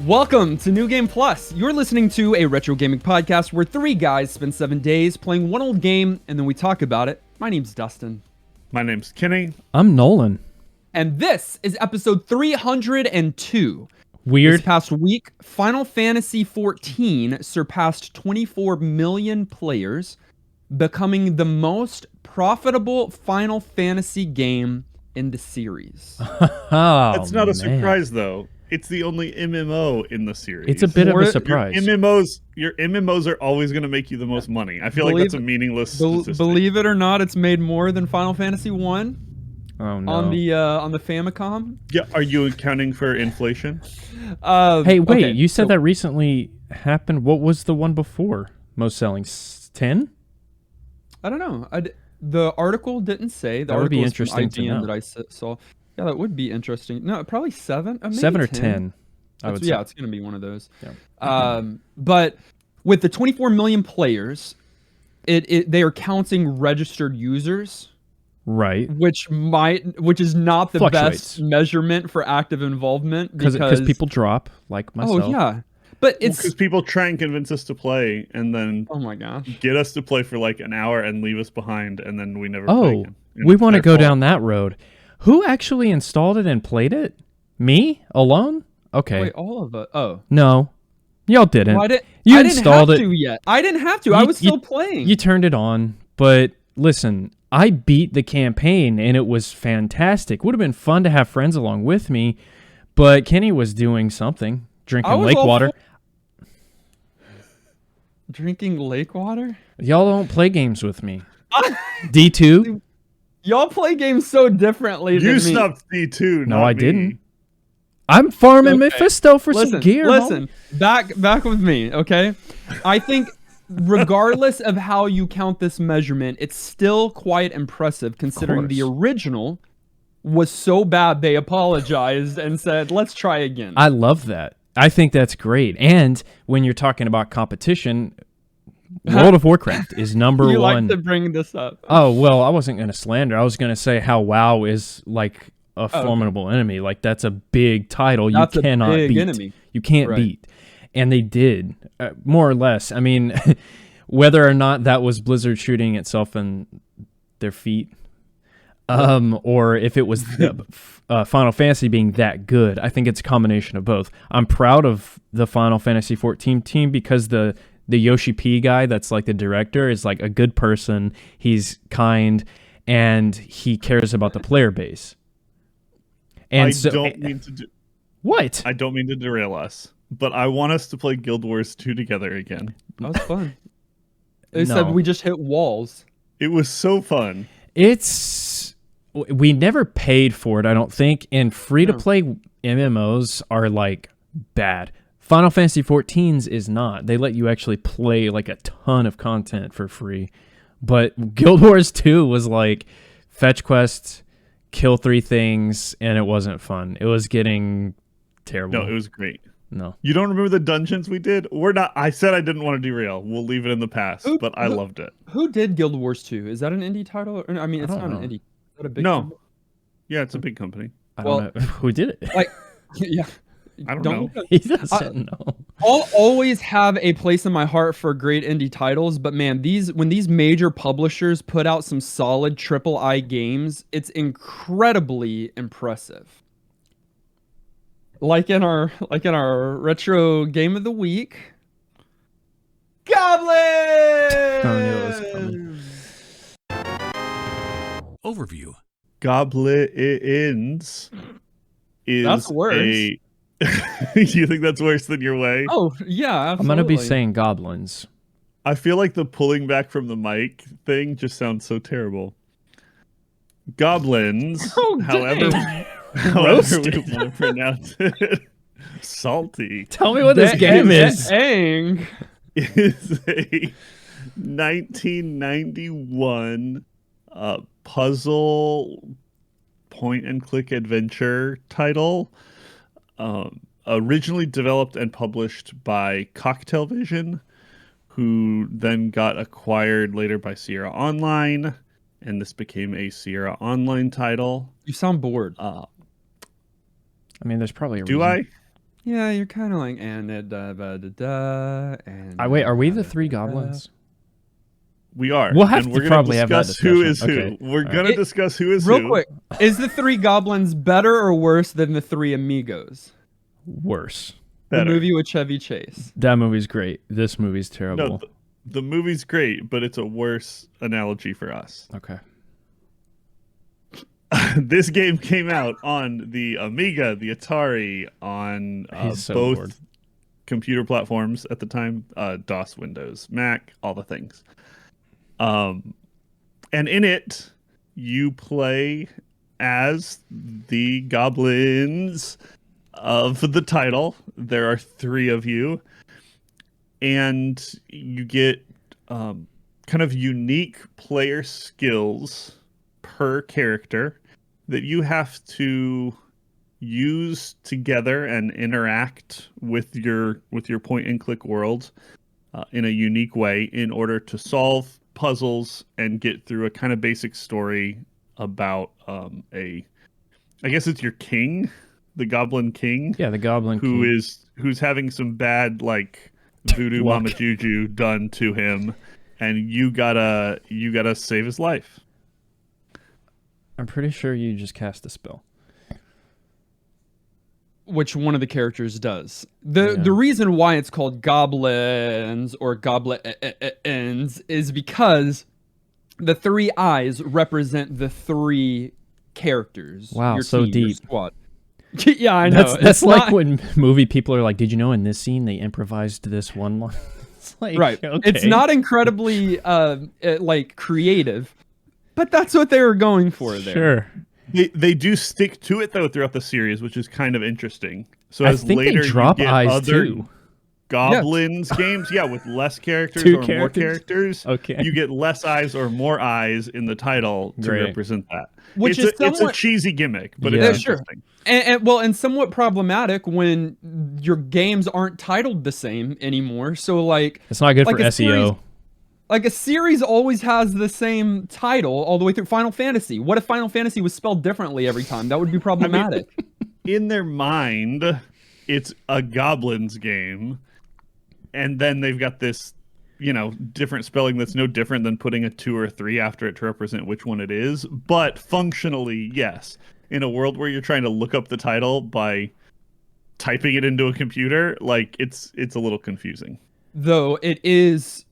Welcome to New Game Plus. You're listening to a retro gaming podcast where three guys spend 7 days playing one old game and then we talk about it. My name's Dustin. My name's Kenny. I'm Nolan. And this is episode 302. Weird. This past week, Final Fantasy XIV surpassed 24 million players, becoming the most profitable Final Fantasy game in the series. That's not a surprise, though. It's the only MMO in the series. It's a bit of a surprise. Your MMOs are always going to make you the most money. I feel like that's a meaningless statistic. Believe it or not, it's made more than Final Fantasy 1. Oh no. On the Famicom. Yeah, are you accounting for inflation? Hey, wait, okay, you said that recently happened. What was the one before? Most selling 10? I don't know. The article didn't say. The That would be article is from interesting to IGN know. that I saw. Yeah, that would be interesting. No, probably 7. Maybe 7 or 10. 10. I would say. Yeah, it's going to be one of those. Yeah. But with the 24 million players, they are counting registered users, Right. which is not the Fluctuates. best measurement for active involvement Because people drop, like myself. Oh yeah, but it's Because people try and convince us to play and then oh my gosh. get us to play for like an hour and leave us behind, and then we never play Oh, again. And we it's want to their go fault. down that road. Who actually installed it and played it? Me? Alone? Okay. Wait, all of it. Oh. No. Y'all didn't. Well, You I didn't installed have it. to yet. I didn't have to. I was still playing. You turned it on, but listen, I beat the campaign and it was fantastic. Would have been fun to have friends along with me, but Kenny was doing something, drinking lake water. Drinking lake water? Y'all don't play games with me. D2? Y'all play games so differently than You me. stopped D2. No, not I me. didn't. I'm farming Okay. Mephisto for some gear. Listen, back with me, okay? I think regardless of how you count this measurement, it's still quite impressive considering the original was so bad they apologized and said, let's try again. I love that. I think that's great. And when you're talking about competition, World of Warcraft is number you one. like to bring this up. Oh, well, I wasn't going to slander. I was going to say how WoW is like a formidable enemy. Like, that's a big title That's you cannot a big beat. enemy. You can't Right. beat. And they did, more or less. I mean, whether or not that was Blizzard shooting itself in their feet, or if it was Final Fantasy being that good, I think it's a combination of both. I'm proud of the Final Fantasy 14 team because the Yoshi P guy that's like the director is like a good person. He's kind and he cares about the player base. And I don't mean to what? I don't mean to derail us, but I want us to play Guild Wars 2 together again. That was fun. They said we just hit walls. It was so fun. We never paid for it, I don't think, and free-to-play MMOs are like bad. Final Fantasy 14's is not. They let you actually play like a ton of content for free. But Guild Wars 2 was like fetch quests, kill 3 things, and it wasn't fun. It was getting terrible. No, it was great. No. You don't remember the dungeons we did? We're not. I said I didn't want to derail. We'll leave it in the past, but I loved it. Who did Guild Wars 2? Is that an indie title? I mean, it's don't not know. an indie. Is that a big No. company? Yeah, it's a big company. I don't know. Who did it? Like, yeah. I don't know. He doesn't know. I'll always have a place in my heart for great indie titles, but man, when these major publishers put out some solid AAA games, it's incredibly impressive. Like in our retro game of the week, Goblins. I knew it was coming. Overview. Gobliiins is That's worse. You think that's worse than your way? Oh yeah, absolutely. I'm going to be saying goblins. I feel like the pulling back from the mic thing just sounds so terrible. Goblins, Oh, however dang. we want to pronounce it, salty, Tell me what this game is. Dang. is a 1991 puzzle point-and-click adventure title. Originally developed and published by Cocktail Vision, who then got acquired later by Sierra Online, and this became a Sierra Online title. You sound bored. I mean, there's probably a Do reason. I? Yeah, you're kind of like and da da da da. And Wait, are we the three goblins? We are. We'll have and to we're probably have that discuss who is discussion. who. We're All gonna discuss who is real who. quick. Is the three goblins better or worse than the three amigos? Worse. The Better. movie with Chevy Chase. That movie's great. This movie's terrible. No, the movie's great, but it's a worse analogy for us. Okay. This game came out on the Amiga, the Atari, on So both bored. computer platforms at the time, DOS, Windows, Mac, all the things. And in it, you play as the goblins of the title. There are 3 of you, and you get kind of unique player skills per character that you have to use together and interact with your point and click world in a unique way in order to solve puzzles and get through a kind of basic story about I guess it's your king, the Goblin King. Yeah, the Goblin who King. who's having some bad like voodoo Luck. mama juju done to him, and you gotta save his life. I'm pretty sure you just cast a spell. Which one of the characters does. The reason why it's called goblins or goblins is because the 3 eyes represent the 3 characters. Wow, your so team, your deep. squad. Yeah, I know. That's It's like not- when movie people are like, "Did you know in this scene they improvised this one line?" It's like, right. okay. It's not incredibly like creative, but that's what they were going for there. Sure. They do stick to it though throughout the series, which is kind of interesting. So I as think later they drop you get eyes other too. Goblins games, with less characters Two or more characters? characters, Okay. you get less eyes or more eyes in the title to Great. represent that. Which it's is a somewhat- cheesy gimmick, but Yeah. it's Sure. interesting. And somewhat problematic when your games aren't titled the same anymore. So like It's not good like for a SEO. like a series always has the same title all the way through. Final Fantasy. What if Final Fantasy was spelled differently every time? That would be problematic. In their mind, it's a Goblins game, and then they've got this, different spelling that's no different than putting a 2 or 3 after it to represent which one it is. But functionally, yes. In a world where you're trying to look up the title by typing it into a computer, like it's a little confusing. Though it is,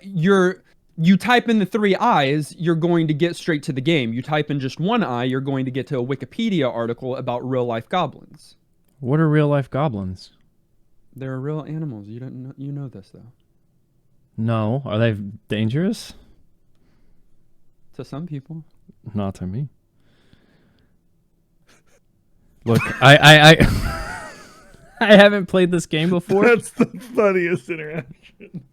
you type in the 3 eyes, you're going to get straight to the game. You type in just 1 eye, you're going to get to a Wikipedia article about real life goblins. What are real life goblins? They're real animals. You don't know, you know this though. No, are they dangerous? To some people. Not to me. Look, I I haven't played this game before. That's the funniest interaction.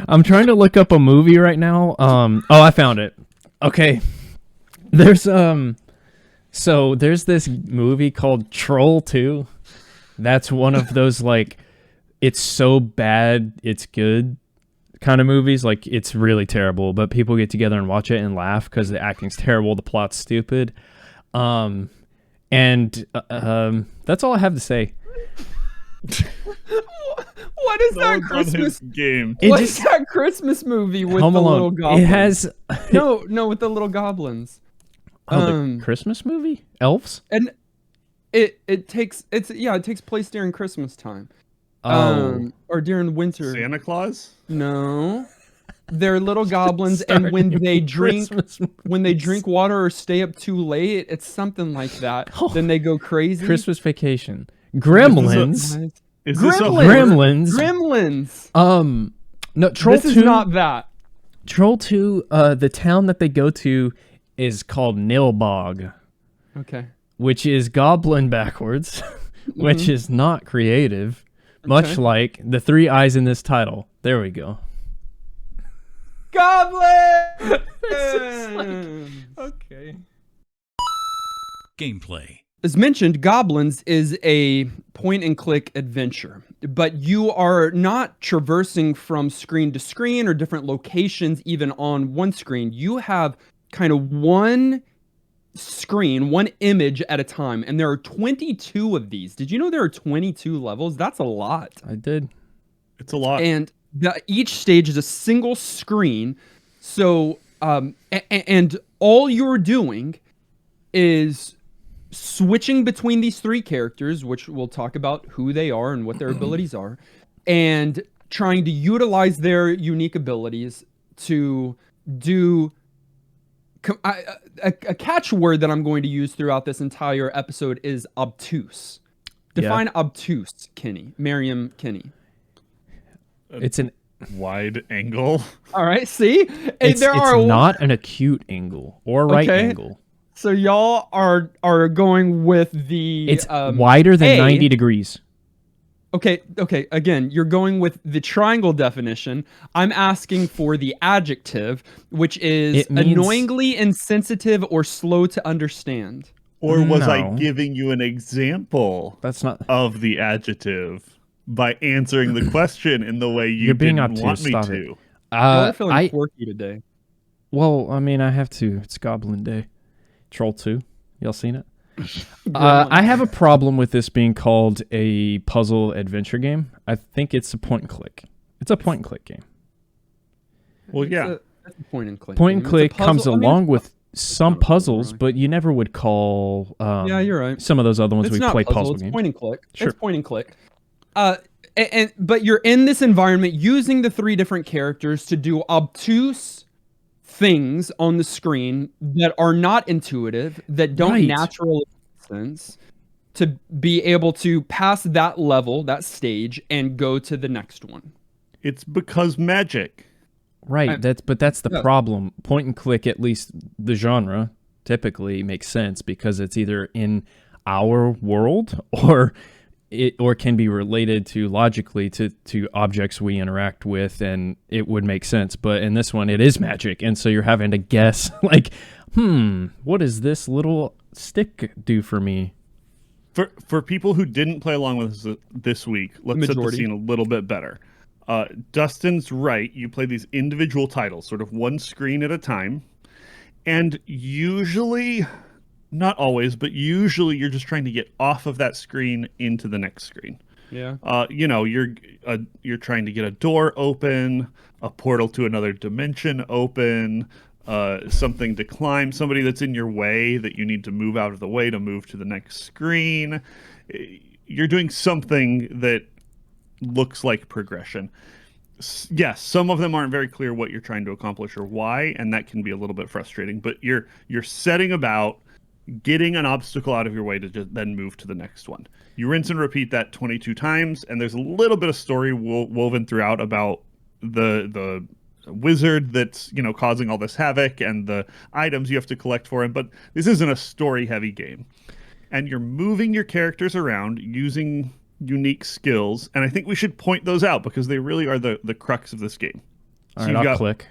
I'm trying to look up a movie right now. I found it. Okay. There's so there's this movie called Troll 2. That's one of those like it's so bad it's good kind of movies. Like it's really terrible, but people get together and watch it and laugh because the acting's terrible, the plot's stupid. And that's all I have to say. What is that Christmas game? It What just- is that Christmas movie with Home the little Alone. goblins? It has no, with the little goblins. the Christmas movie? Elves? And it takes place during Christmas time. Oh. Or during winter. Santa Claus? No. They're little goblins, and when they drink water or stay up too late, it's something like that. Oh. Then they go crazy. Christmas Vacation. Gremlins. Is this a Gremlins. Gremlins. Gremlins. No, Troll This 2. is not that. Troll 2, the town that they go to is called Nilbog, Okay. which is goblin backwards, which is not creative, much Okay. like the 3 eyes in this title. There we go. Goblin. Okay. Gameplay. As mentioned, Goblins is a point-and-click adventure, but you are not traversing from screen to screen or different locations even on one screen. You have kind of one screen, one image at a time, and there are 22 of these. Did you know there are 22 levels? That's a lot. I did. It's a lot. And each stage is a single screen. So, and all you're doing is switching between these three characters, which we'll talk about who they are and what their abilities are, and trying to utilize their unique abilities to do a catchword that I'm going to use throughout this entire episode is obtuse. Define obtuse, Kenny. Merriam Kenny. It's an wide angle. All right, see? It's not an acute angle or right angle. So y'all are going with the... It's wider than 90 degrees. Okay. Again, you're going with the triangle definition. I'm asking for the adjective, which is annoyingly insensitive or slow to understand. Or was I giving you an example of the adjective by answering the question in the way you didn't want me to? You're feeling quirky today. Well, I mean, I have to. It's Goblin Day. Troll 2. Y'all seen it? I have a problem with this being called a puzzle adventure game. I think it's a point and click. It's a point and click game. Well, yeah. It's a point and click. Point and click comes along with some puzzles, but you never would call you're right. some of those other ones we play puzzle games. It's point and click. Sure. It's point and click. But you're in this environment using the three different characters to do obtuse things on the screen that are not intuitive, that don't naturally make sense, to be able to pass that level, that stage, and go to the next one. It's because magic. Right. That's the problem. Point and click, at least the genre, typically makes sense because it's either in our world or can be related to logically to objects we interact with, and it would make sense. But in this one, it is magic, and so you're having to guess, like, what does this little stick do for me? For people who didn't play along with us this week, let's set the scene a little bit better. Dustin's right. You play these individual titles, sort of one screen at a time, and usually... Not always, but usually you're just trying to get off of that screen into the next screen. Yeah. You're trying to get a door open, a portal to another dimension open, something to climb, somebody that's in your way that you need to move out of the way to move to the next screen. You're doing something that looks like progression. Yes, some of them aren't very clear what you're trying to accomplish or why, and that can be a little bit frustrating. But you're setting about getting an obstacle out of your way to just then move to the next one. You rinse and repeat that 22 times, and there's a little bit of story woven throughout about the wizard that's causing all this havoc and the items you have to collect for him. But this isn't a story-heavy game, and you're moving your characters around using unique skills, and I think we should point those out because they really are the crux of this game. All right, I'll click.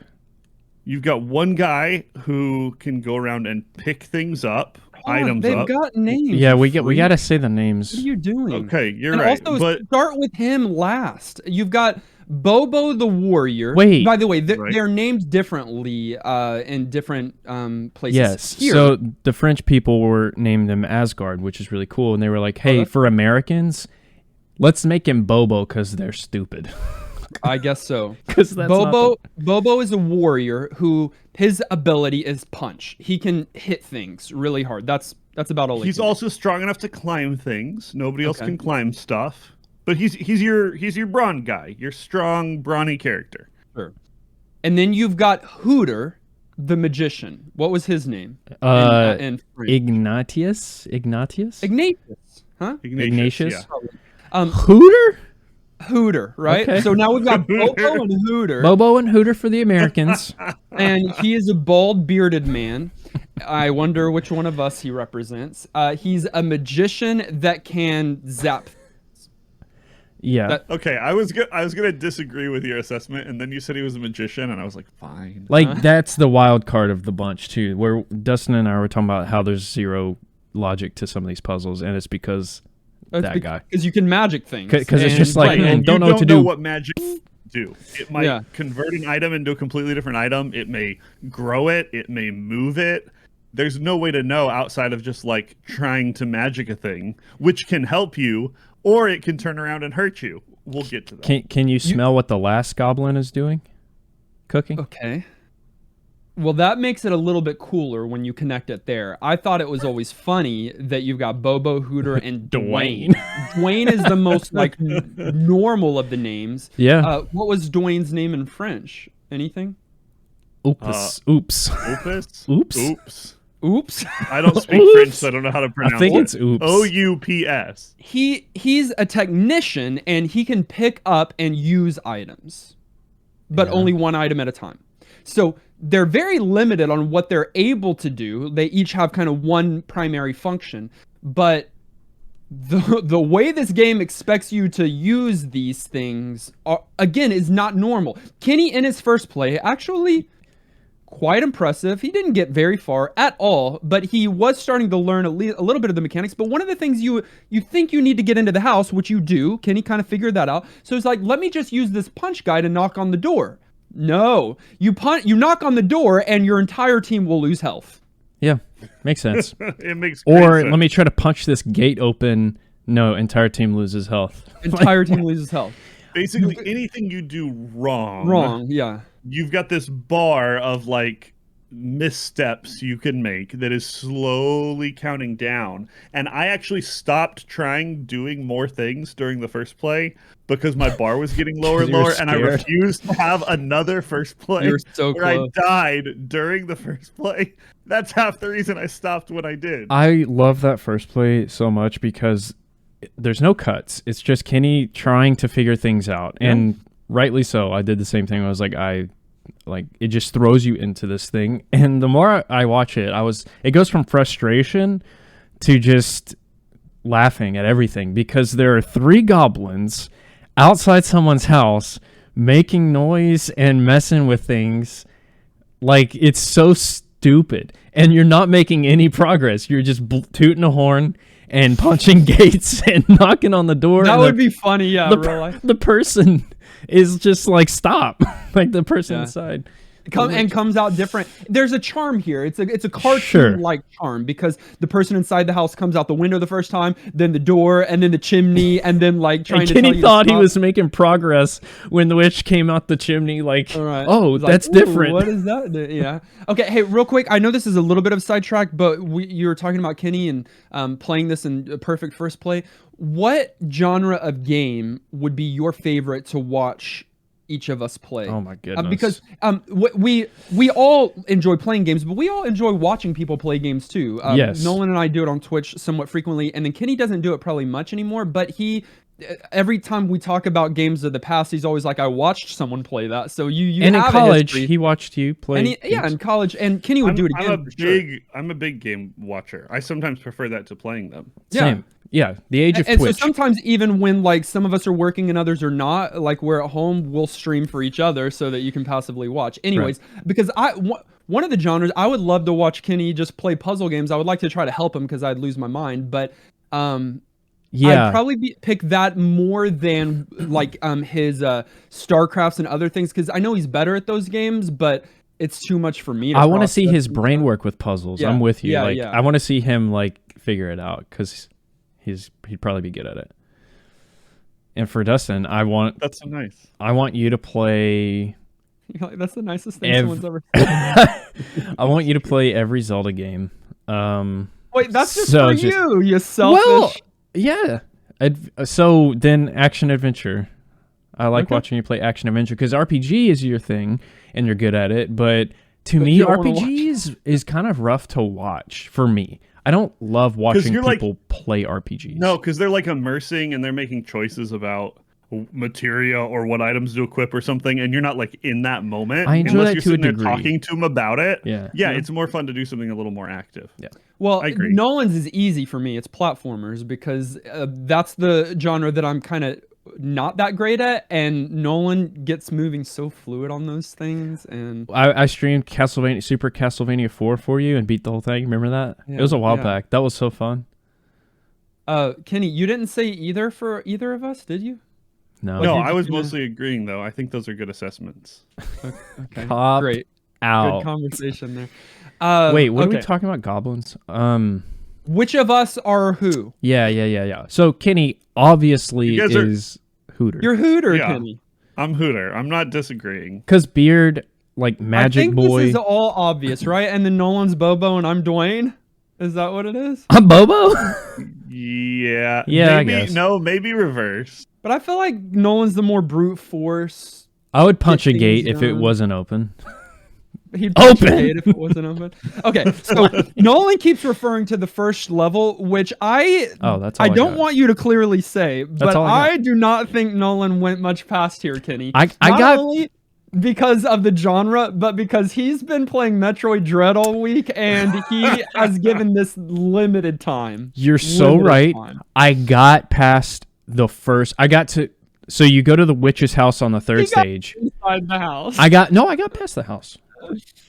You've got one guy who can go around and pick things up, items they've up. They've got names. Yeah, we got to say the names. What are you doing? Okay, you're right. Also, but start with him last. You've got Bobo the Warrior. Wait. By the way, they're named differently in different places. Yes. Here. So the French people were named them Asgard, which is really cool. And they were like, hey, for Americans, let's make him Bobo because they're stupid. I guess so. Because Bobo is a warrior who his ability is punch. He can hit things really hard. That's about all. He's also strong enough to climb things. Nobody else can climb stuff. But he's your brawn guy. Your strong, brawny character. Sure. And then you've got Hooter, the magician. What was his name? In Ignatius. Ignatius. Huh? Ignatius. Yeah. Hooter, right? Okay. So now we've got Bobo and Hooter. Bobo and Hooter for the Americans. And he is a bald, bearded man. I wonder which one of us he represents. He's a magician that can zap. Yeah. Okay, I was gonna disagree with your assessment, and then you said he was a magician, and I was like, fine. Like, that's the wild card of the bunch, too, where Dustin and I were talking about how there's zero logic to some of these puzzles, and it's because... guy. Because you can magic things. Because it's just like, don't know what to do. You don't know what magic do. It might convert an item into a completely different item. It may grow it. It may move it. there's no way to know outside of just like trying to magic a thing, which can help you, or it can turn around and hurt you. We'll get to that. Can you smell what the last goblin is doing? Cooking? Okay. Well, that makes it a little bit cooler when you connect it there. I thought it was always funny that you've got Bobo, Hooter, and Dwayne. Dwayne is the most like normal of the names. Yeah. What was Dwayne's name in French? Anything? Oops. Oops. Opus? Oops. Oops. Oops. I don't speak French, so I don't know how to pronounce it. I think it's oops. OUPS. He's a technician, and he can pick up and use items, but only one item at a time. So they're very limited on what they're able to do. They each have kind of one primary function, but the way this game expects you to use these things again is not normal. Kenny in his first play actually quite impressive. He didn't get very far at all, but he was starting to learn a little bit of the mechanics. But one of the things you think you need to get into the house, which you do, Kenny kind of figured that out. So it's like, let me just use this punch guy to knock on the door. No, you knock on the door and your entire team will lose health. Yeah, makes sense. It makes great Or sense. let me try to punch this gate open. No, entire team loses health. Entire team loses health. Basically, anything you do Wrong, yeah. you've got this bar of like missteps you can make that is slowly counting down. And I actually stopped trying doing more things during the first play because my bar was getting lower and lower, and I refused to have another first play You're so where close. I died during the first play. That's half the reason I stopped when I did. I love that first play so much because there's no cuts. It's just Kenny trying to figure things out. Yeah. And rightly so. I did the same thing. I was like, it just throws you into this thing. And the more I watch it, it goes from frustration to just laughing at everything because there are 3 goblins outside someone's house making noise and messing with things. Like, it's so stupid. And you're not making any progress. You're just tooting a horn and punching gates and knocking on the door. That would be funny, yeah, in real life. The person is just like, stop. Like the person inside. Comes out different. There's a charm here. It's a cartoon-like charm because the person inside the house comes out the window the first time, then the door, and then the chimney, and then like trying to. Kenny thought he was making progress when the witch came out the chimney. Like, oh, that's different. What is that? Yeah. Okay. Hey, real quick. I know this is a little bit of a sidetrack, but you were talking about Kenny and playing this in a perfect first play. What genre of game would be your favorite to watch each of us play? Oh my goodness. Because we all enjoy playing games, but we all enjoy watching people play games too. Yes. Nolan and I do it on Twitch somewhat frequently, and then Kenny doesn't do it probably much anymore, but every time we talk about games of the past, he's always like, I watched someone play that. So you and have in college, a history. he watched you play. In college, and Kenny would do it again. I'm a big game watcher. I sometimes prefer that to playing them. Same. Yeah, the age of and Twitch. So sometimes even when like some of us are working and others are not, like we're at home, we'll stream for each other so that you can passively watch. Anyways, because one of the genres, I would love to watch Kenny just play puzzle games. I would like to try to help him because I'd lose my mind, but I'd probably pick that more than like his StarCrafts and other things because I know he's better at those games, but it's too much for me. I want to see his brain work with puzzles. Yeah. I'm with you. Yeah, I want to see him like figure it out because he'd probably be good at it. And for Dustin, that's so nice. I want you to play. That's the nicest thing someone's ever said. I want you to play every Zelda game. Wait, that's just for you. You selfish. Well, yeah. So then action adventure. I like watching you play action adventure because RPG is your thing and you're good at it. But to me, RPG is kind of rough to watch for me. I don't love watching people play RPGs. No, because they're like immersing and they're making choices about materia or what items to equip or something, and you're not like in that moment. I enjoy that to a degree. Talking to them about it. Yeah, it's more fun to do something a little more active. Yeah. Well, I agree. Nolan's is easy for me. It's platformers because that's the genre that I'm kind of not that great at, and Nolan gets moving so fluid on those things. And I streamed Super Castlevania 4 for you and beat the whole thing. Remember that? Yeah, it was a while back. That was so fun. Kenny, you didn't say either for either of us, did you? No, I was mostly agreeing though. I think those are good assessments. Okay, Cop great, out. good conversation there. Wait, what are we okay. talking about? Goblins? Which of us are who? Yeah. So Kenny obviously You guys is Hooter. You're Hooter, Yeah. Kenny. I'm Hooter. I'm not disagreeing. Because Beard, like Magic I think Boy. this is all obvious, right? And then Nolan's Bobo and I'm Dwayne. Is that what it is? I'm Bobo? Yeah. Yeah, I Maybe, guess. no, maybe reverse. But I feel like Nolan's the more brute force. I would punch a Get gate things if it done. wasn't open. He'd punch a Open! gate if it wasn't open. Okay, so Nolan keeps referring to the first level, which That's all I don't got. want you to clearly say, but all I got. I do not think Nolan went much past here, Kenny. I Not got- only because of the genre, but because he's been playing Metroid Dread all week, and he has given this limited time. You're so Limited right. time. I got past the first. So you go to the witch's house on the third He got stage. inside the house. I got past the house.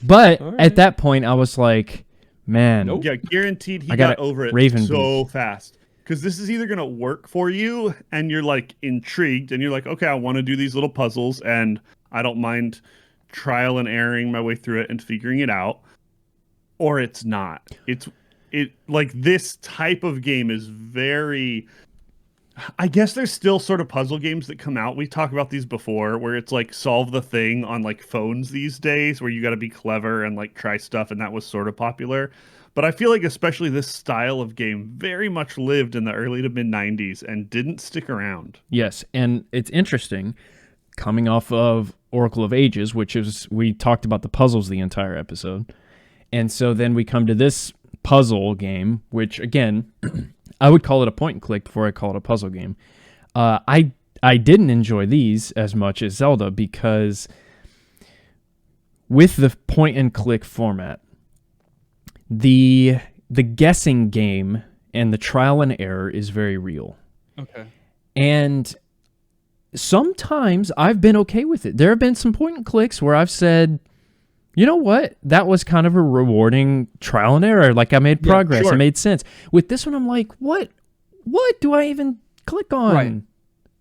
But All right. at that point, I was like, man, Nope. Yeah, guaranteed he I got got over it Raven so fast. Because this is either going to work for you and you're like intrigued and you're like, okay, I want to do these little puzzles and I don't mind trial and erroring my way through it and figuring it out. Or it's not. It like this type of game is very... I guess there's still sort of puzzle games that come out. We talked about these before, where it's like solve the thing on like phones these days, where you got to be clever and like try stuff, and that was sort of popular. But I feel like especially this style of game very much lived in the early to mid 90s and didn't stick around. yes. And it's interesting, coming off of Oracle of Ages, which is, we talked about the puzzles the entire episode. And so then we come to this puzzle game, which again, I would call it a point and click before I call it a puzzle game. I didn't enjoy these as much as Zelda because with the point and click format, the guessing game and the trial and error is very real. Okay. And sometimes I've been okay with it. There have been some point and clicks where I've said, you know what? That was kind of a rewarding trial and error. Like I made progress. sure. It made sense. With this one, I'm like, what do I even click on? Right.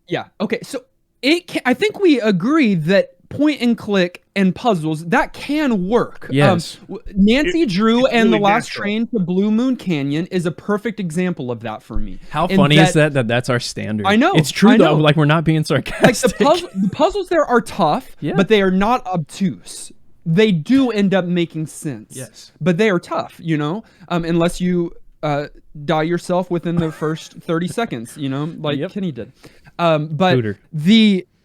Yeah. Okay. So I think we agree that point and click and puzzles that can work. Yes. Nancy Drew it's and really the Last natural. Train to Blue Moon Canyon is a perfect example of that for me. How And funny is that that's our standard? I know, It's true I though. know. Like we're not being Like sarcastic. the puzzles there are tough, Yeah. but they are not obtuse. They do end up making sense. Yes. But they are tough, unless you die yourself within the first 30 seconds, like Yep. Kenny did. But Hooter.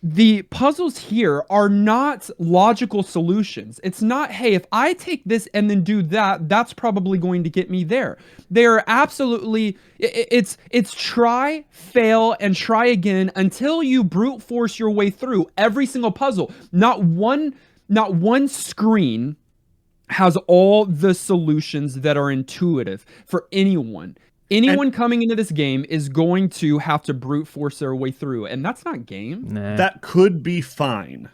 the puzzles here are not logical solutions. It's not, hey, if I take this and then do that, that's probably going to get me there. They are absolutely, it's try, fail, and try again until you brute force your way through every single puzzle. Not one screen has all the solutions that are intuitive for anyone. Anyone coming into this game is going to have to brute force their way through, and that's not game. Nah. That could be fine.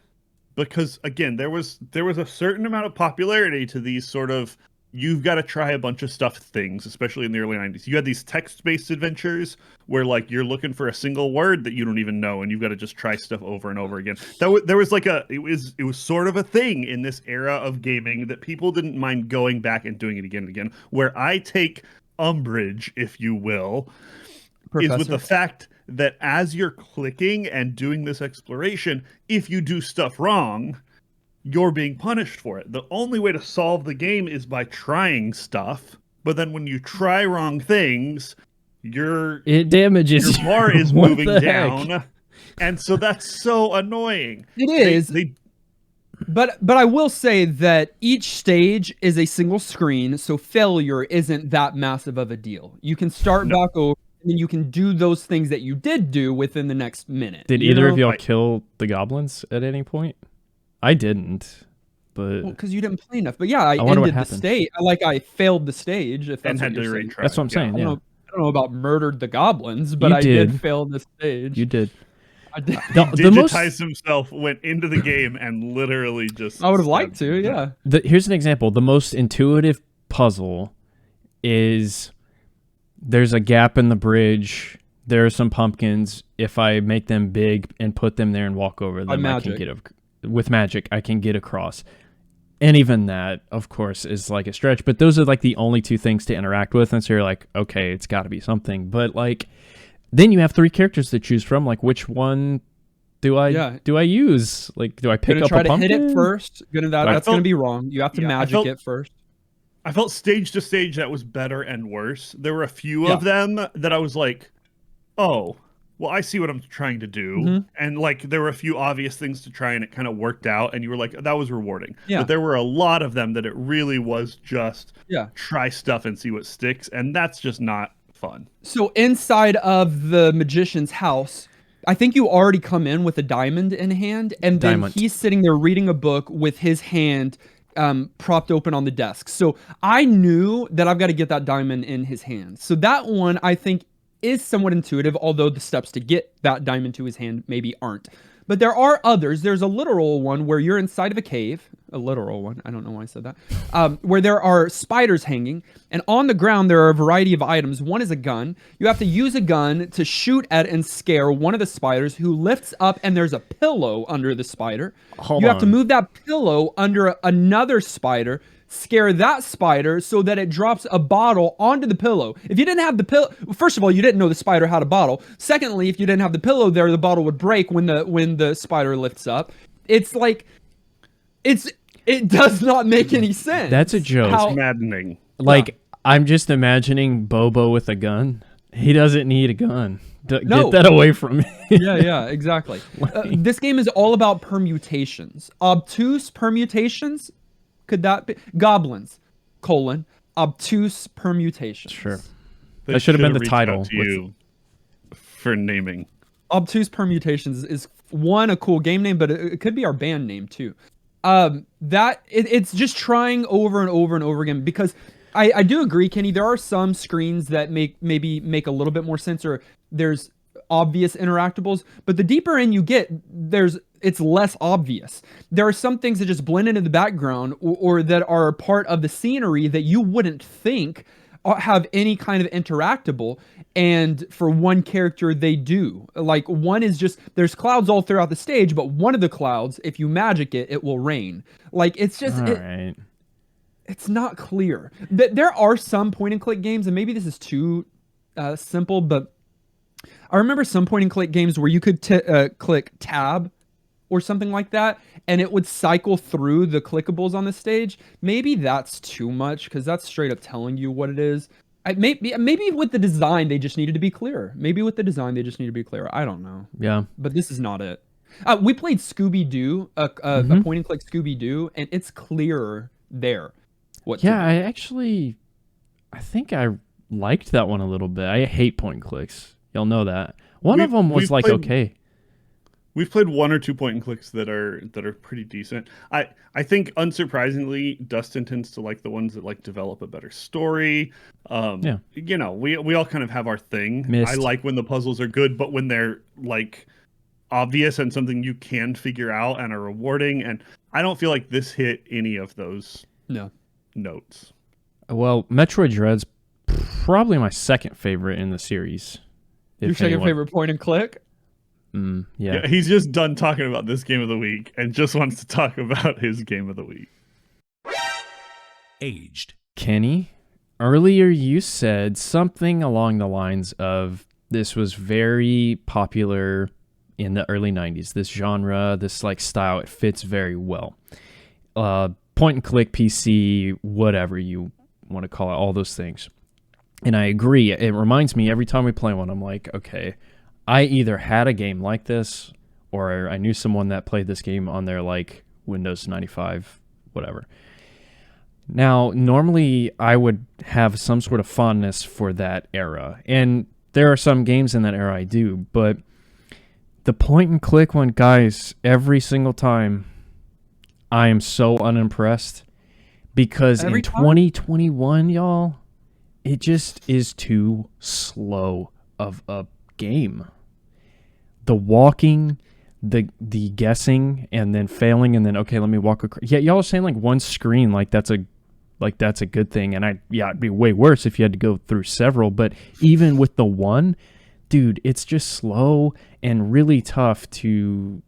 Because again, there was a certain amount of popularity to these sort of you've got to try a bunch of stuff things, especially in the early 90s. You had these text-based adventures where like you're looking for a single word that you don't even know and you've got to just try stuff over and over again. There was like it was sort of a thing in this era of gaming that people didn't mind going back and doing it again and again, where I take umbrage, if you will, is with the fact that as you're clicking and doing this exploration, if you do stuff wrong, you're being punished for it. The only way to solve the game is by trying stuff, but then when you try wrong things, It damages your bar you. is What moving the heck? down. And so that's so annoying. It is. They But I will say that each stage is a single screen, so failure isn't that massive of a deal. You can start back over, and then you can do those things that you did do within the next minute. Did you either know? of y'all Like- kill the goblins at any point? I didn't, but Well, because you didn't play enough. But yeah, I wonder what ended the happened. stage. I failed the stage. If that's and what had you're to saying. retry. that's what I'm saying. I Yeah, don't know about murdered the goblins, but You I did did. fail the stage. you did. I did. The most Digitized himself, went into the game, and literally just. I would have liked to. Yeah. Here's an example. The most intuitive puzzle is there's a gap in the bridge. There are some pumpkins. If I make them big and put them there and walk over them, I can magic. get with magic. I can get across. And even that, of course, is like a stretch. But those are like the only two things to interact with. And so you're like, okay, it's got to be something. But like, then you have 3 characters to choose from. Like, which one do I use? Like, do I pick up a pumpkin? Try to hit it first. That's going to be wrong. You have to magic it first. I felt stage to stage that was better and worse. There were a few of them that I was like, oh, well, I see what I'm trying to do. And like, there were a few obvious things to try and it kind of worked out. And you were like, that was rewarding. But there were a lot of them that it really was just try stuff and see what sticks. And that's just not fun. So inside of the magician's house, I think you already come in with a diamond in hand. And then he's sitting there reading a book with his hand propped open on the desk. So I knew that I've got to get that diamond in his hand. So that one I think is somewhat intuitive, although the steps to get that diamond to his hand maybe aren't. But there are others. There's a literal one where you're inside of a cave. A literal one. I don't know why I said that. Where there are spiders hanging. And on the ground, there are a variety of items. One is a gun. You have to use a gun to shoot at and scare one of the spiders who lifts up, and there's a pillow under the spider. You have to move that pillow under another spider, scare that spider so that it drops a bottle onto the pillow. If you didn't have the pillow, first of all, you didn't know the spider had a bottle. Secondly, if you didn't have the pillow there, the bottle would break when the spider lifts up. It's like, it does not make any sense. That's a joke. It's maddening. Like, I'm just imagining Bobo with a gun. He doesn't need a gun. Get that away from me. Yeah, exactly. This game is all about permutations. Obtuse permutations. Could that be Goblins, obtuse permutations? Sure. That should have been the title. To you for naming. Obtuse permutations is one, a cool game name, but it could be our band name too. It's just trying over and over and over again, because I do agree, Kenny, there are some screens that maybe make a little bit more sense, or there's obvious interactables, but the deeper in you get, it's less obvious. There are some things that just blend into the background or that are part of the scenery that you wouldn't think have any kind of interactable, and for one character they do. Like, one is just, there's clouds all throughout the stage, but one of the clouds, if you magic it, it will rain. Like, it's just it's not clear. There are some point and click games, and maybe this is too simple, but I remember some point and click games where you could click tab or something like that, and it would cycle through the clickables on the stage. Maybe that's too much, because that's straight up telling you what it is. Maybe with the design, they just needed to be clearer. I don't know. Yeah. But this is not it. We played Scooby-Doo, a point and click Scooby-Doo, and it's clearer there. I think I liked that one a little bit. I hate point and clicks. Y'all know that. One of them was like, okay. We've played 1 or 2 point and clicks that are pretty decent. I think, unsurprisingly, Dustin tends to like the ones that like develop a better story. You know, we all kind of have our thing. I like when the puzzles are good, but when they're like obvious and something you can figure out and are rewarding. And I don't feel like this hit any of those notes. Well, Metroid Dread's probably my second favorite in the series. Your second favorite point and click? Yeah, he's just done talking about this game of the week and just wants to talk about his game of the week. Aged. Kenny, earlier you said something along the lines of this was very popular in the early 90s. This genre, this like style, it fits very well. Point and click PC, whatever you want to call it, all those things. And I agree. It reminds me every time we play one, I'm like, okay, I either had a game like this or I knew someone that played this game on their like Windows 95, whatever. Now, normally I would have some sort of fondness for that era. And there are some games in that era I do, but the point and click one, guys, every single time I am so unimpressed because in 2021, y'all, it just is too slow of a game. The walking, the guessing, and then failing, and then okay, let me walk across. Yeah, y'all are saying like one screen, like that's a good thing, and it'd be way worse if you had to go through several. But even with the one, dude, it's just slow and really tough to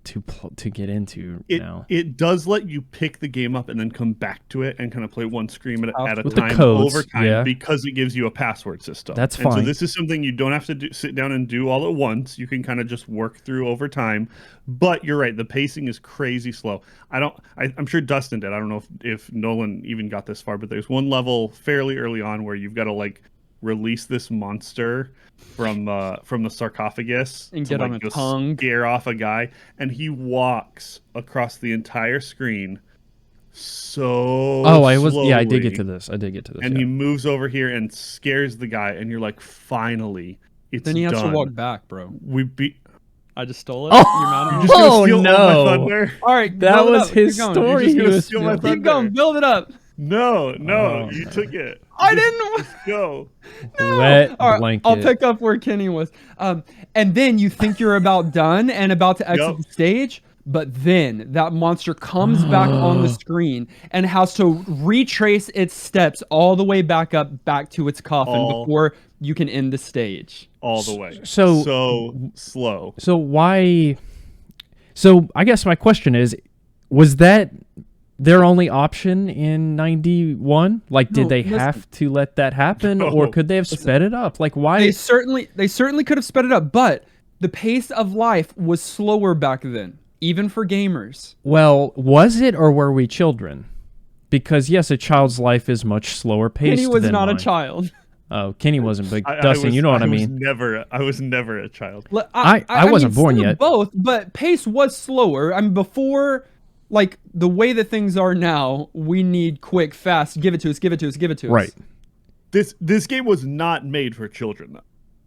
to get into now. It does let you pick the game up and then come back to it and kind of play one screen at a With the time codes, over time yeah. because it gives you a password system. That's and fine. So this is something you don't have to sit down and do all at once. You can kind of just work through over time. But you're right, the pacing is crazy slow. I'm sure Dustin did. I don't know if Nolan even got this far, but there's one level fairly early on where you've got to like release this monster from the sarcophagus and to get like on a go tongue, scare off a guy, and he walks across the entire screen so slowly, I did get to this. and he moves over here and scares the guy, and you're like, finally, it's then he has done. to walk back, bro. We beat. I just stole it. Oh! You're mad at me? You're just gonna steal no. all my thunder? All right, That build it was up. his Keep going. story. You're just He gonna was steal my stealing. thunder. Keep going. Build it up. No, you took it. I didn't. Just go. Wet All right, blanket. I'll pick up where Kenny was. And then you think you're about done and about to exit the stage, but then that monster comes back on the screen and has to retrace its steps all the way back to its coffin before you can end the stage. All the way. So slow. So why? So I guess my question is, was that their only option in 91? Like, did they have to let that happen, or could they have sped it up? Like, why? They certainly could have sped it up, but the pace of life was slower back then, even for gamers. Well, was it, or were we children? Because yes, a child's life is much slower paced. Kenny was than not mine. a child. Oh, Kenny wasn't, but Dustin, you know what I mean. I was never a child. I wasn't born yet. Both, but pace was slower. I mean, before, like the way that things are now, we need quick, fast. Give it to us. Right. This game was not made for children, though.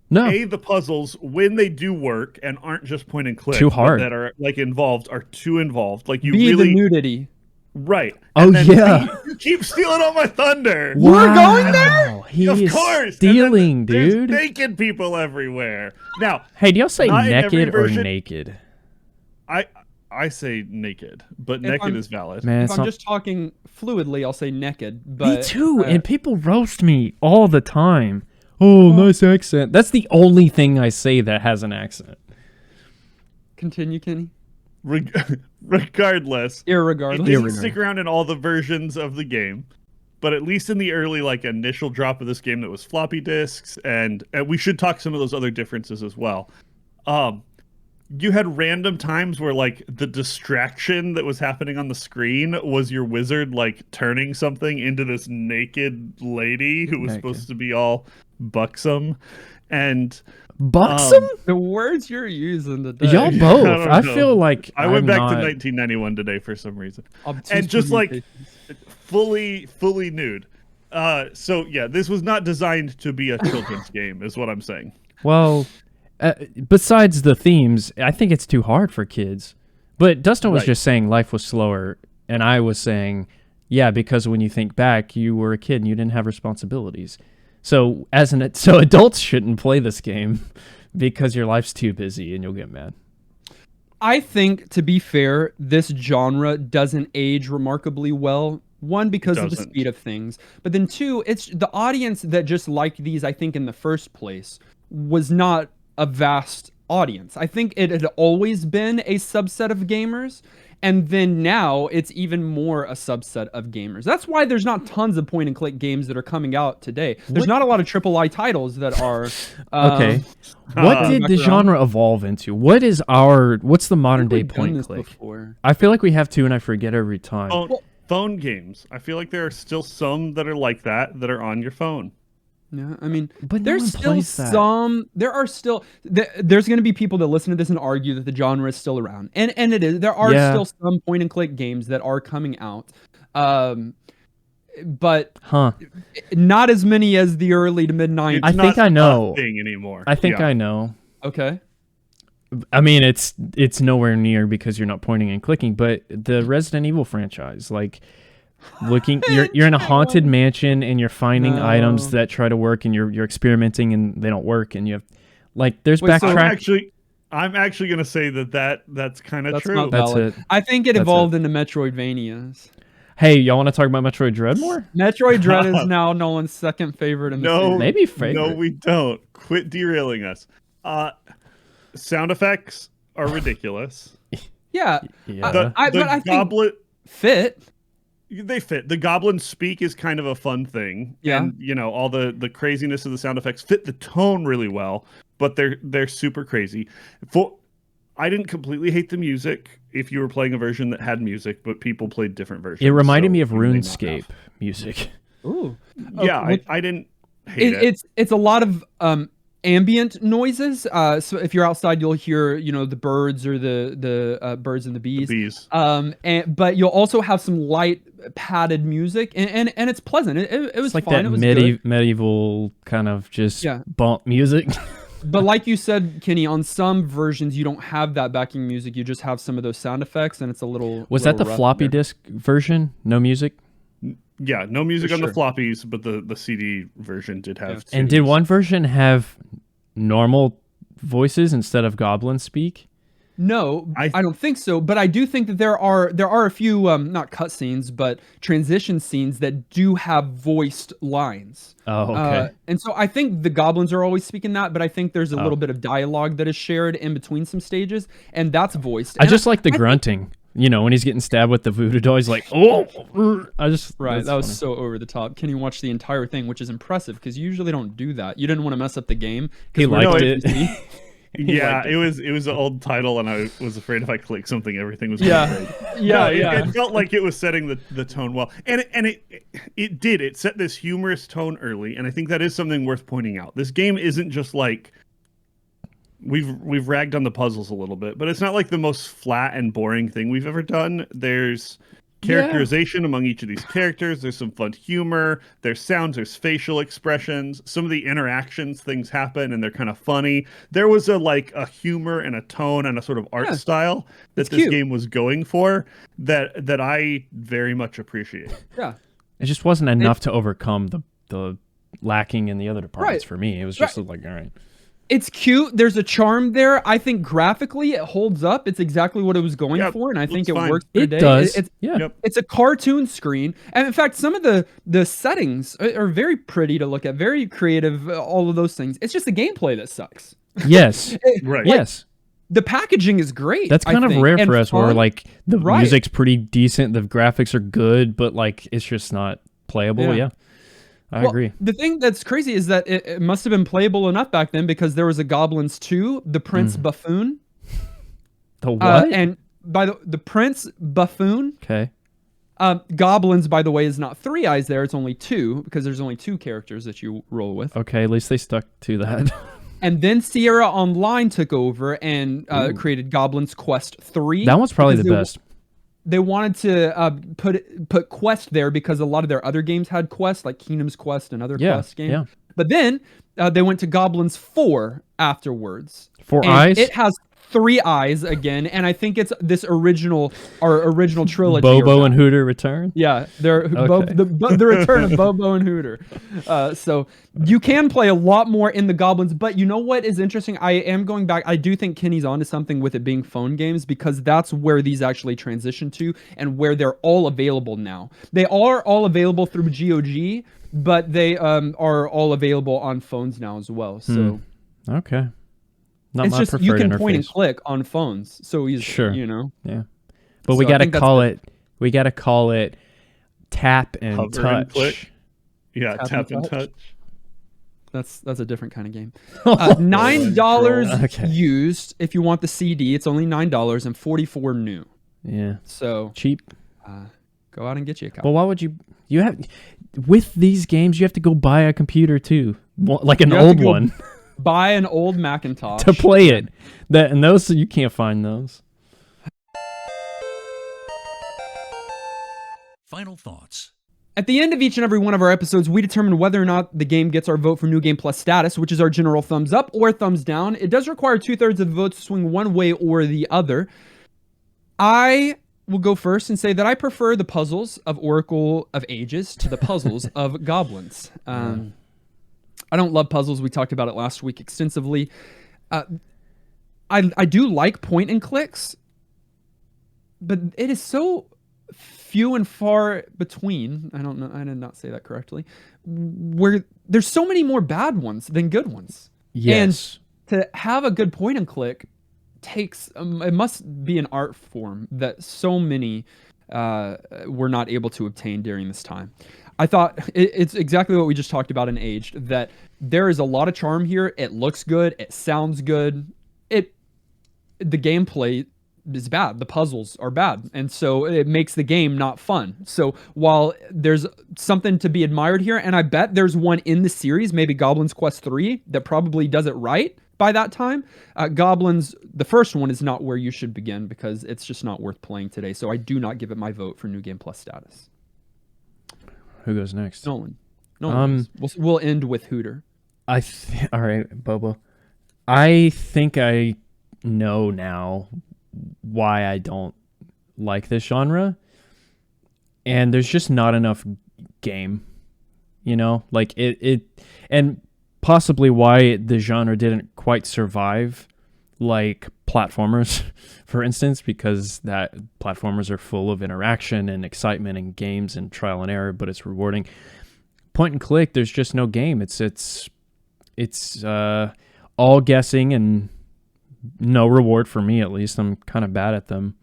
No. The puzzles, when they do work and aren't just point and click, Too hard. that are like involved, are too involved. Like you Be really the nudity. right. Oh, And then yeah. you keep stealing all my thunder. Wow. We're going there? He Of is course, stealing, there's dude. naked people everywhere. Now, Hey, do y'all say not in every naked or version. naked? I say naked, but If naked I'm- is valid. Man, If it's I'm not- just talking fluidly, I'll say naked. But me too. And people roast me all the time. Oh, nice accent. That's the only thing I say that has an accent. Continue, Kenny. Regardless, it Irregardless. didn't stick around in all the versions of the game, but at least in the early initial drop of this game that was floppy disks, and we should talk some of those other differences as well. You had random times where the distraction that was happening on the screen was your wizard turning something into this naked lady who was supposed to be all buxom, and Buxom? The words you're using today. Y'all both. don't I know. feel like I went back to not... 1991 today for some reason. Obtuse And just communications. fully nude. So yeah, this was not designed to be a children's game, is what I'm saying. Well, besides the themes, I think it's too hard for kids. But Dustin was just saying life was slower, and I was saying, yeah, because when you think back, you were a kid and you didn't have responsibilities. So so adults shouldn't play this game because your life's too busy and you'll get mad. I think, to be fair, this genre doesn't age remarkably well. One, because of the speed of things. But then two, it's the audience that just liked these, I think, in the first place, was not a vast audience. I think it had always been a subset of gamers. And then now it's even more a subset of gamers. That's why there's not tons of point and click games that are coming out today. There's not a lot of AAA titles that are okay. What did the genre evolve into? What's the modern day point and click? Before. I feel like we have to, and I forget every time. Phone games. I feel like there are still some that are like that are on your phone. Yeah, I mean, but there's still some. There are still. There's going to be people that listen to this and argue that the genre is still around, and it is. There are still some point and click games that are coming out, but not as many as the early to mid 90s. I think I know. Thing anymore. I think I know. Okay. I mean, it's nowhere near because you're not pointing and clicking, but the Resident Evil franchise, you're in a haunted mansion and you're finding items that try to work and you're experimenting and they don't work and you have there's backtrack. I'm actually going to say that's kind of true. That's it. I think it evolved into Metroidvanias. Hey, y'all want to talk about Metroid Dread more? Metroid Dread is now Nolan's second favorite in the series. Maybe favorite. No, we don't. Quit derailing us. Sound effects are ridiculous. Yeah. Yeah. The but I goblet think fit. they fit. The goblins speak is kind of a fun thing. Yeah. And all the craziness of the sound effects fit the tone really well, but they're super crazy. I didn't completely hate the music if you were playing a version that had music, but people played different versions. It reminded so me of you may not RuneScape music. Ooh. Yeah, I didn't hate it. It's a lot of ambient noises. So if you're outside, you'll hear the birds or the birds and the bees. But you'll also have some light padded music, and it's pleasant. It was like fun. that It was good. medieval kind of just bump music. But like you said, Kenny, on some versions you don't have that backing music. You just have some of those sound effects, and it's a little. Was that the floppy disk version? No music. Yeah, no music on the floppies, but the CD version did have. And did one version have normal voices instead of goblin speak? No, I don't think so. But I do think that there are a few not cutscenes, but transition scenes that do have voiced lines. Oh, okay. And so I think the goblins are always speaking that, but I think there's a little bit of dialogue that is shared in between some stages, and that's voiced. I just like the grunting. When he's getting stabbed with the voodoo doll, he's like, "Oh!" That was so over the top. Can you watch the entire thing, which is impressive because you usually don't do that. You didn't want to mess up the game. He liked it. Yeah, it was an old title, and I was afraid if I clicked something, everything was It felt like it was setting the tone well, and it did. It set this humorous tone early, and I think that is something worth pointing out. This game isn't just like we've ragged on the puzzles a little bit, but it's not like the most flat and boring thing we've ever done. There's characterization among each of these characters. There's some fun humor. There's sounds. There's facial expressions. Some of the interactions, things happen, and they're kind of funny. There was a humor and a tone and a sort of art style that this game was going for that I very much appreciate. Yeah, it just wasn't enough to overcome the lacking in the other departments for me. It was just like, all right. It's cute. There's a charm there. I think graphically it holds up. It's exactly what it was going for, and I think it works today. It does. It's a cartoon screen, and in fact, some of the settings are very pretty to look at, very creative. All of those things. It's just the gameplay that sucks. Yes. Right. Yes. The packaging is great. That's kind of rare for us, where the Right. music's pretty decent, the graphics are good, but it's just not playable. Yeah. I agree. The thing that's crazy is that it must have been playable enough back then because there was a Goblins 2, the Prince Buffoon. The what? And by the Prince Buffoon. Okay. Goblins, by the way, is not 3 eyes there. It's only 2 because there's only 2 characters that you roll with. Okay, at least they stuck to that. And then Sierra Online took over and created Goblins Quest 3. That one's probably the best. They wanted to put Quest there because a lot of their other games had Quest, like Kingdom's Quest and other Quest games. Yeah. But then they went to Goblins 4 afterwards. 4 eyes? It has 3 eyes again, and I think it's this original trilogy. Bobo and Hooter return? Yeah, the return of Bobo and Hooter. So you can play a lot more in the Goblins, but you know what is interesting? I am going back. I do think Kenny's onto something with it being phone games because that's where these actually transition to and where they're all available now. They are all available through GOG, but they are all available on phones now as well. So okay. Not it's my just preferred you can interface. point and click on phones so easily. Sure. Yeah. But we gotta call it tap and Hover touch. And click. Yeah, tap and touch. That's a different kind of game. $9 used if you want the CD. It's only $9 and $44 new. Yeah. So cheap. Go out and get you a copy. Well, why would you have with these games? You have to go buy a computer too, like an old one. Buy an old Macintosh to play it. And those you can't find those. Final thoughts. At the end of each and every one of our episodes, we determine whether or not the game gets our vote for New Game Plus status, which is our general thumbs up or thumbs down. It does require 2/3 of the votes to swing one way or the other. I will go first and say that I prefer the puzzles of Oracle of Ages to the puzzles of Goblins. I don't love puzzles. We talked about it last week extensively. I do like point and clicks, but it is so few and far between. I don't know. I did not say that correctly. Where there's so many more bad ones than good ones. Yes. And to have a good point and click takes it must be an art form that so many were not able to obtain during this time. I thought it's exactly what we just talked about in Aged, that there is a lot of charm here. It looks good, it sounds good. The gameplay is bad, the puzzles are bad, and so it makes the game not fun. So while there's something to be admired here, and I bet there's one in the series, maybe Goblins Quest 3, that probably does it right by that time. Goblins, the first one, is not where you should begin because it's just not worth playing today. So I do not give it my vote for New Game Plus status. Who goes next? Nolan. We'll end with Hooter. All right, Bobo. I think I know now why I don't like this genre, and there's just not enough game, like it and possibly why the genre didn't quite survive like platformers, for instance, because that platformers are full of interaction and excitement and games and trial and error, but it's rewarding. Point and click, there's just no game. It's all guessing and no reward for me, at least. I'm kind of bad at them.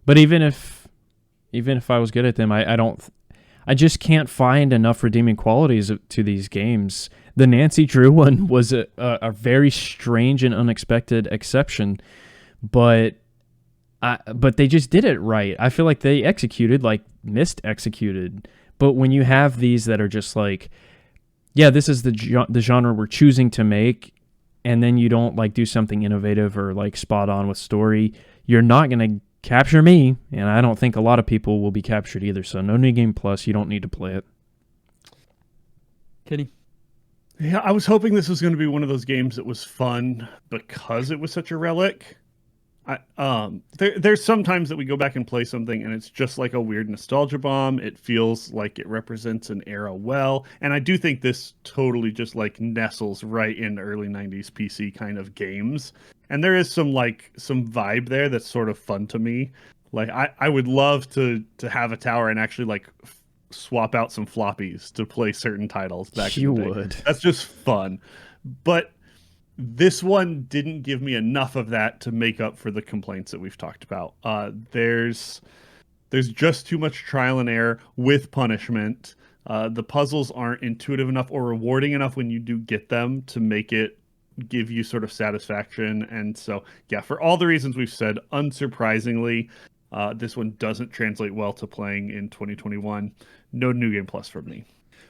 But even if I was good at them, I just can't find enough redeeming qualities to these games. The Nancy Drew one was a very strange and unexpected exception, but they just did it right. I feel like they executed, like Myst executed. But when you have these that are just like, yeah, this is the genre we're choosing to make, and then you don't like do something innovative or like spot on with story, you're not going to capture me, and I don't think a lot of people will be captured either. So no New Game Plus, you don't need to play it. Kenny? Yeah, I was hoping this was going to be one of those games that was fun because it was such a relic. There's sometimes that we go back and play something and it's just like a weird nostalgia bomb. It feels like it represents an era well, and I do think this totally just like nestles right in early 90s PC kind of games. And there is some vibe there that's sort of fun to me. Like I would love to have a tower and actually like swap out some floppies to play certain titles back in the day. Would. That's just fun. But this one didn't give me enough of that to make up for the complaints that we've talked about. There's just too much trial and error with punishment. The puzzles aren't intuitive enough or rewarding enough when you do get them to make it give you sort of satisfaction. And so, yeah, for all the reasons we've said, unsurprisingly, this one doesn't translate well to playing in 2021. No New Game Plus from me.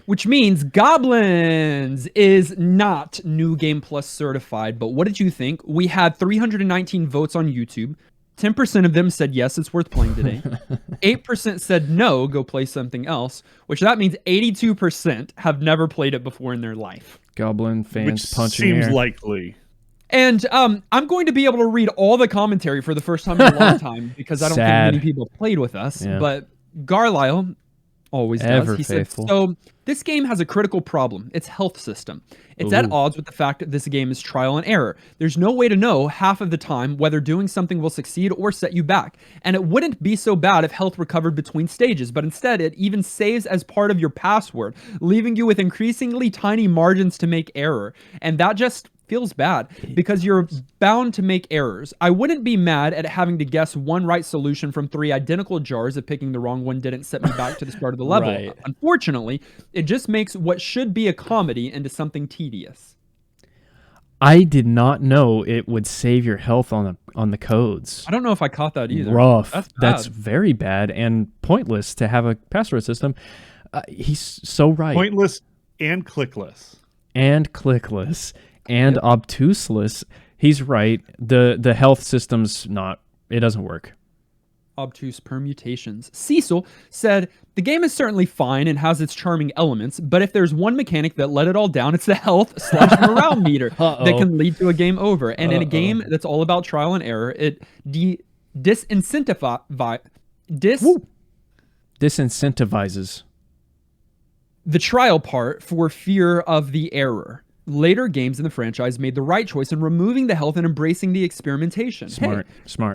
Which means Goblins is not New Game Plus certified. But what did you think? We had 319 votes on YouTube. 10% of them said yes, it's worth playing today. 8% said no, go play something else. Which that means 82% have never played it before in their life. Goblin fans which punching seems air. likely. And I'm going to be able to read all the commentary for the first time in a long time because I don't think many people played with us. Yeah. But Garlisle always does. He faithful. said, so this game has a critical problem. Its health system. It's at odds with the fact that this game is trial and error. There's no way to know half of the time whether doing something will succeed or set you back. And it wouldn't be so bad if health recovered between stages, but instead it even saves as part of your password, leaving you with increasingly tiny margins to make error. And that just feels bad because you're bound to make errors. I wouldn't be mad at having to guess one right solution from 3 identical jars if picking the wrong one didn't set me back to the start of the level. Right. Unfortunately, it just makes what should be a comedy into something tedious. I did not know it would save your health on the codes. I don't know if I caught that either. Rough. That's very bad and pointless to have a password system. He's so right. Pointless and clickless. And clickless. And obtuseless. He's right. The health system's it doesn't work. Obtuse permutations. Cecil said, the game is certainly fine and has its charming elements, but if there's one mechanic that let it all down, it's the health/morale meter that can lead to a game over. And in a game that's all about trial and error, it disincentivizes the trial part for fear of the error. later games in the franchise made the right choice in removing the health and embracing the experimentation. Smart.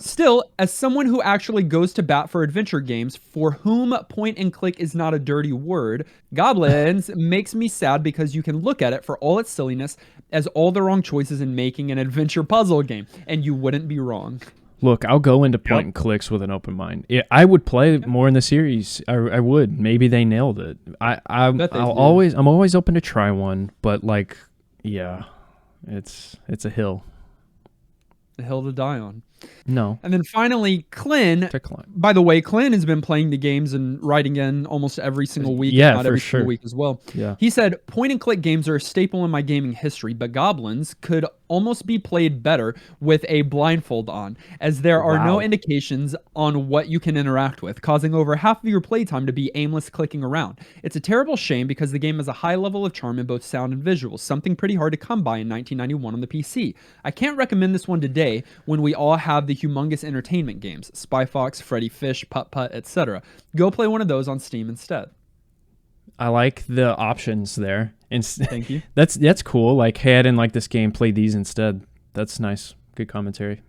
Still, as someone who actually goes to bat for adventure games, for whom point and click is not a dirty word, Gobliiins makes me sad because you can look at it for all its silliness as all the wrong choices in making an adventure puzzle game, and you wouldn't be wrong. Look, I'll go into point and clicks with an open mind. I would play more in the series. I would. Maybe they nailed it. I'm always open to try one, but like, yeah, it's a hill. A hill to die on. No. And then finally, Clint. By the way, Clint has been playing the games and writing in almost every single week. Yeah, not every single week as well. Yeah. He said, point and click games are a staple in my gaming history, but Goblins could almost be played better with a blindfold on, as there are no indications on what you can interact with, causing over half of your playtime to be aimless clicking around. It's a terrible shame because the game has a high level of charm in both sound and visuals, something pretty hard to come by in 1991 on the PC. I can't recommend this one today when we all have the humongous entertainment games, Spy Fox, Freddy Fish, Putt Putt, etc. Go play one of those on Steam instead. I like the options there. Thank you. That's cool. Like, hey, I didn't like this game. Play these instead. That's nice. Good commentary.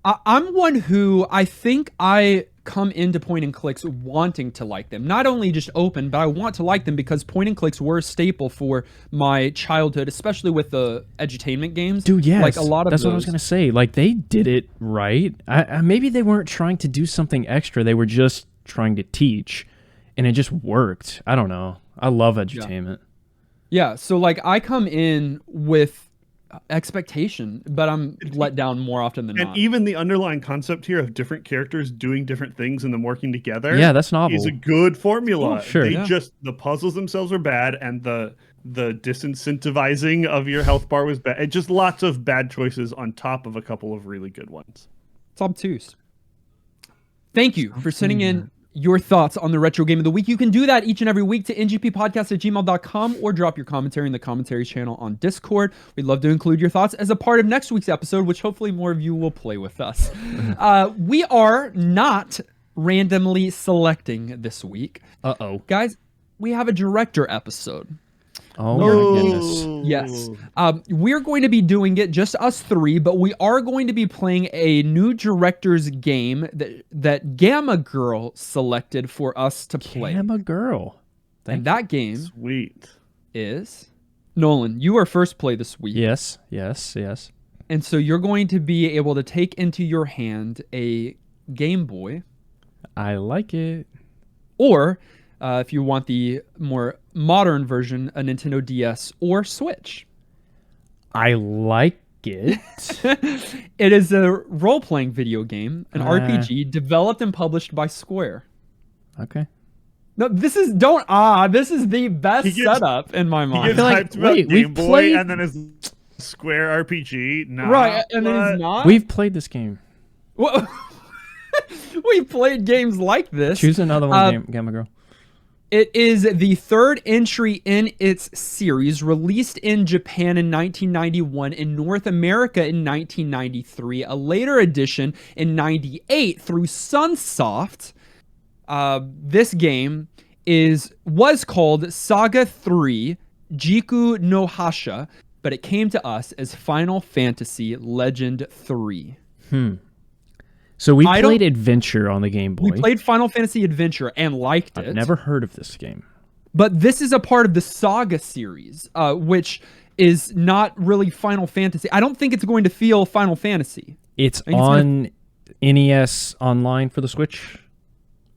I'm one who I think I come into point and clicks wanting to like them. Not only just open, but I want to like them because point and clicks were a staple for my childhood, especially with the edutainment games. Dude, yes. Like a lot of that's what I was going to say. Like, they did it right. Maybe they weren't trying to do something extra. They were just trying to teach, and it just worked. I don't know. I love edutainment. Yeah, so like I come in with expectation, but I'm let down more often than not. And even the underlying concept here of different characters doing different things and them working together, that's novel. Is a good formula. Oh, sure. The puzzles themselves were bad, and the disincentivizing of your health bar was bad. Just lots of bad choices on top of a couple of really good ones. It's obtuse. Thank you for sending in your thoughts on the retro game of the week. You can do that each and every week to ngppodcast@gmail.com or drop your commentary in the commentary channel on Discord. We'd love to include your thoughts as a part of next week's episode, which hopefully more of you will play with us. We are not randomly selecting this week. Guys, we have a director episode. Oh my goodness. Yes. We're going to be doing it just us three, but we are going to be playing a new director's game that Gamma Girl selected for us to play. Gamma Girl. And that game is Nolan, you are first play this week. Yes. And so you're going to be able to take into your hand a Game Boy. I like it. Or if you want the more modern version, a Nintendo DS or Switch. I like it. It is a role-playing video game, an RPG developed and published by Square. Okay. No, this is the best setup in my mind. He gets hyped about Game Boy and then his Square RPG. Nah, right, and then he's not. We've played this game. Well, we've played games like this. Choose another one, Gamma Girl. It is the third entry in its series, released in Japan in 1991, in North America in 1993, a later edition in 98 through Sunsoft. This game was called Saga 3 Jiku no Hasha, but it came to us as Final Fantasy Legend 3. So we played Adventure on the Game Boy. We played Final Fantasy Adventure and liked it. I've never heard of this game. But this is a part of the Saga series, which is not really Final Fantasy. I don't think it's going to feel Final Fantasy. It's on NES Online for the Switch?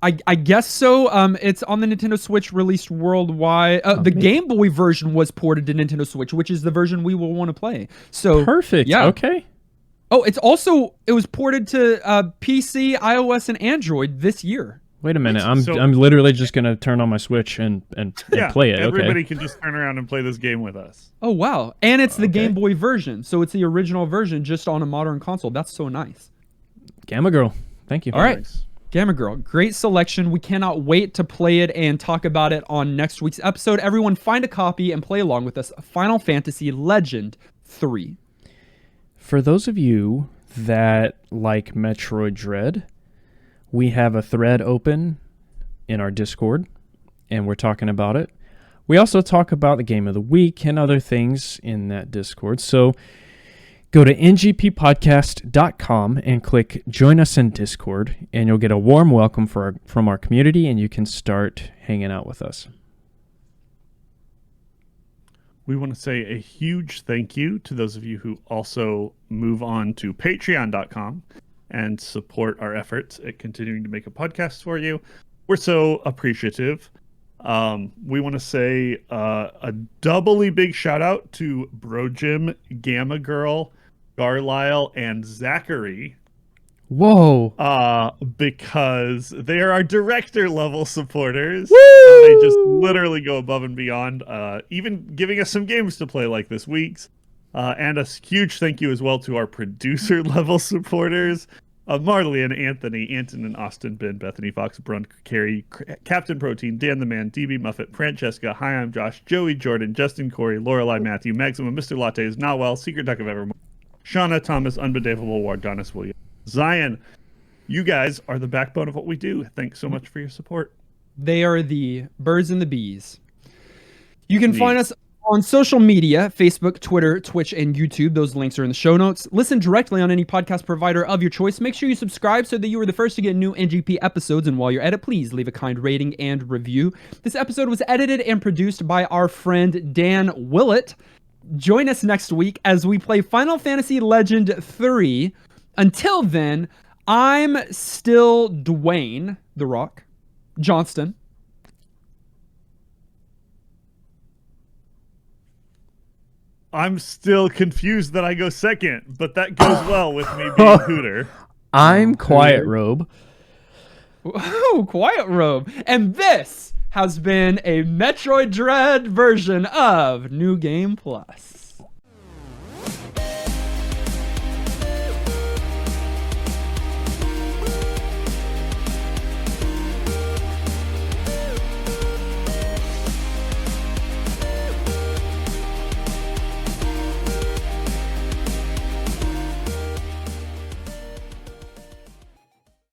I guess so. It's on the Nintendo Switch, released worldwide. The Game Boy version was ported to Nintendo Switch, which is the version we will want to play. So perfect. Yeah. Okay. Oh, it was ported to PC, iOS, and Android this year. Wait a minute, I'm literally just gonna turn on my Switch and play it. Everybody can just turn around and play this game with us. Oh wow! And it's the Game Boy version, so it's the original version just on a modern console. That's so nice. Gamma Girl, thank you. All right, Gamma Girl, great selection. We cannot wait to play it and talk about it on next week's episode. Everyone, find a copy and play along with us. Final Fantasy Legend 3. For those of you that like Metroid Dread, we have a thread open in our Discord, and we're talking about it. We also talk about the game of the week and other things in that Discord. So go to ngppodcast.com and click Join Us in Discord, and you'll get a warm welcome from our community, and you can start hanging out with us. We want to say a huge thank you to those of you who also move on to patreon.com and support our efforts at continuing to make a podcast for you. We're so appreciative. We want to say a doubly big shout out to Bro Jim, Gamma Girl, Carlisle, and Zachary. Whoa. Because they are our director level supporters. Woo! They just literally go above and beyond, even giving us some games to play like this week's. And a huge thank you as well to our producer level supporters. Marley and Anthony, Anton and Austin, Ben, Bethany, Fox, Brun, Carrie, Captain Protein, Dan the Man, DB Muffet, Francesca, Hi, I'm Josh, Joey, Jordan, Justin, Corey, Lorelai, Matthew, Maximum, Mr. Lattes, Nawel, Secret Duck of Evermore, Shauna, Thomas, Unbedavable, Wardonis, William, Zion. You guys are the backbone of what we do. Thanks so much for your support. They are the birds and the bees. You can find us on social media, Facebook, Twitter, Twitch, and YouTube. Those links are in the show notes. Listen directly on any podcast provider of your choice. Make sure you subscribe so that you are the first to get new NGP episodes. And while you're at it, please leave a kind rating and review. This episode was edited and produced by our friend Dan Willett. Join us next week as we play Final Fantasy Legend 3. Until then, I'm still Dwayne The Rock Johnston. I'm still confused that I go second, but that goes well with me being Hooter. I'm Quiet Robe. Oh, Quiet Robe. And this has been a Metroid Dread version of New Game Plus.